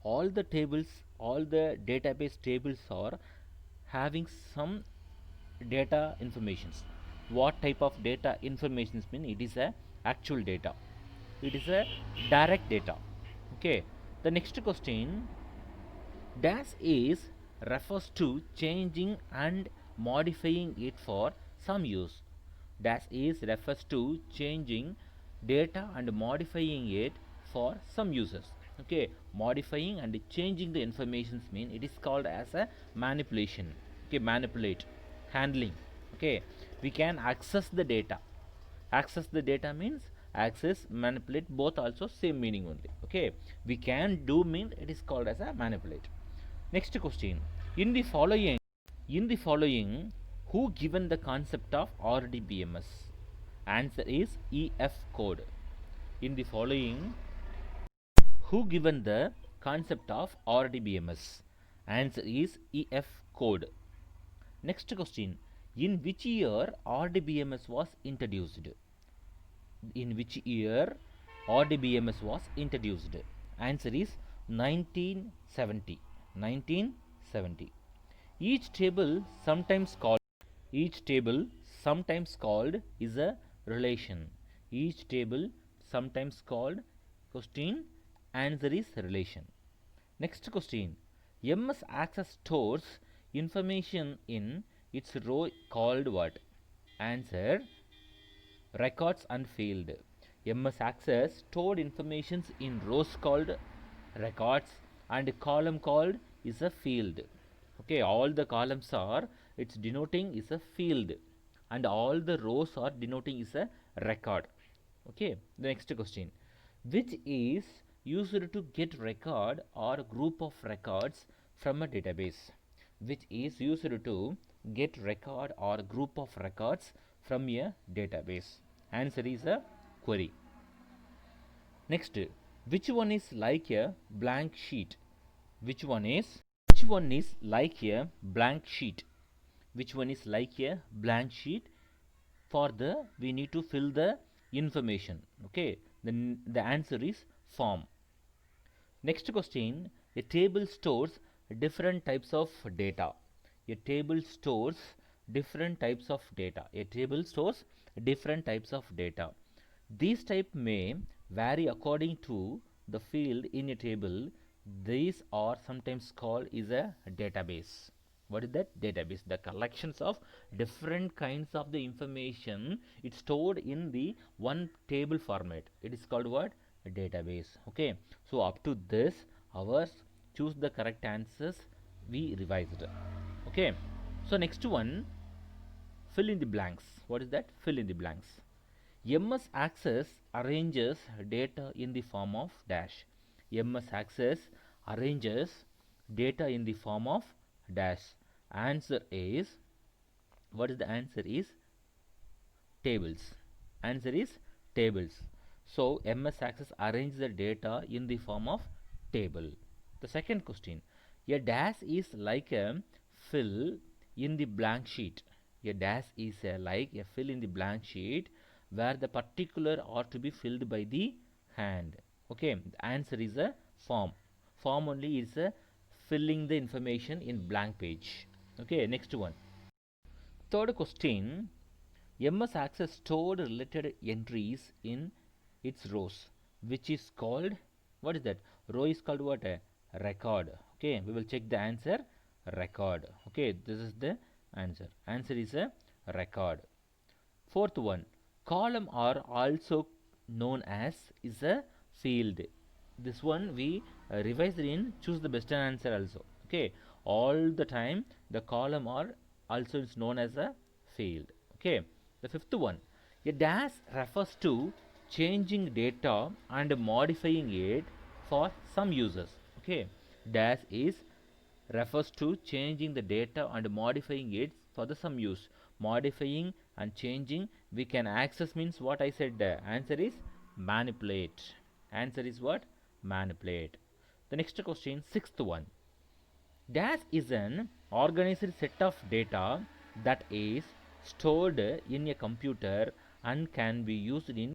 all the tables, all the database tables are having some data informations. What type of data informations mean? It is a actual data, it is a direct data. Okay, the next question, dash is refers to changing and modifying it for some use. Dash is refers to changing data and modifying it for some uses. Okay, modifying and changing the informations mean it is called as a manipulation. Okay, manipulate, handling. Okay, we can access the data. Access the data means access, manipulate, both also same meaning only. Okay, we can do mean it is called as a manipulate. Next question, in the following, in the following, who given the concept of RDBMS? Answer is EF code. In the following, who given the concept of RDBMS? Answer is EF code. Next question, in which year RDBMS was introduced? In which year RDBMS was introduced? Answer is 1970. 1970. Each table sometimes called, each table sometimes called is a relation. Each table sometimes called, question answer is relation. Next question, MS Access stores information in its row called what? Answer, records and field. MS Access stored informations in rows called records and column called is a field. Okay, all the columns are, it's denoting is a field, and all the rows are denoting is a record. Okay, the next question, which is used to get record or group of records from a database? Which is used to get record or group of records from a database? Answer is a query. Next, which one is like a blank sheet? Which one is, which one is like a blank sheet? Which one is like a blank sheet? For the, we need to fill the information. Okay, then the answer is form. Next question, a table stores different types of data. A table stores different types of data. A table stores different types of data. These type may vary according to the field in a table. These are sometimes called is a database. What is that? Database, the collections of different kinds of the information, it's stored in the one table format. It is called what? A database. Okay, so up to this ours, choose the correct answers we revised. Okay, so next one, fill in the blanks. What is that? Fill in the blanks. MS Access arranges data in the form of dash. MS Access arranges data in the form of dash. Answer is, what is the answer is? Tables. Answer is tables. So MS Access arranges the data in the form of table. The second question, a dash is like a fill in the blank sheet. A dash is like a fill in the blank sheet where the particular are to be filled by the hand. Okay, the answer is a form. Form only is a filling the information in blank page. Okay, next one. Third question, MS Access stored related entries in its rows, which is called, what is that? Row is called what? A record. Okay, we will check the answer, record. Okay, this is the answer. Answer is a record. Fourth one, column are also known as is a field. This one we revised in choose the best answer also. Okay, all the time the column are also is known as a field. Okay, the fifth one, a dash refers to changing data and modifying it for some users. Okay, dash is refers to changing the data and modifying it for the some use. Modifying and changing we can access means what I said. Answer is manipulate. Answer is what? Manipulate. The next question, sixth one, dash is an organized set of data that is stored in a computer and can be used in